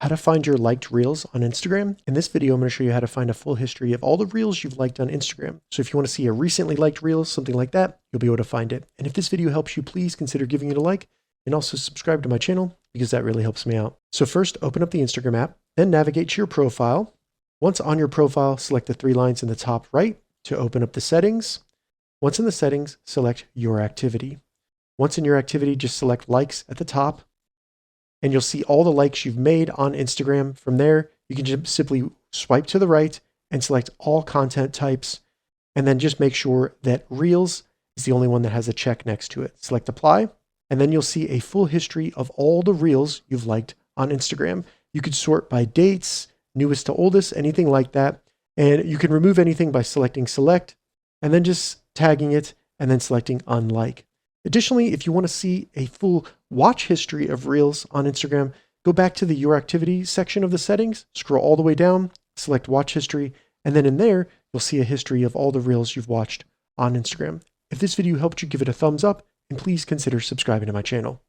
how to find your liked reels on Instagram. In this video, I'm going to show you how to find a full history of all the reels you've liked on Instagram. So if you want to see a recently liked reel, something like that, you'll be able to find it. And if this video helps you, please consider giving it a like and also subscribe to my channel because that really helps me out. So first, open up the Instagram app, then navigate to your profile. Once on your profile, select the three lines in the top right to open up the settings. Once in the settings, select your activity. Once in your activity, just select likes at the top. And you'll see all the likes you've made on Instagram. From there, you can just simply swipe to the right and select all content types. And then just make sure that Reels is the only one that has a check next to it. Select apply. And then you'll see a full history of all the Reels you've liked on Instagram. You could sort by dates, newest to oldest, anything like that. And you can remove anything by selecting select and then just tagging it and then selecting unlike. Additionally, if you want to see a full watch history of Reels on Instagram, go back to the Your Activity section of the settings, scroll all the way down, select Watch History, and then in there, you'll see a history of all the Reels you've watched on Instagram. If this video helped you, give it a thumbs up, and please consider subscribing to my channel.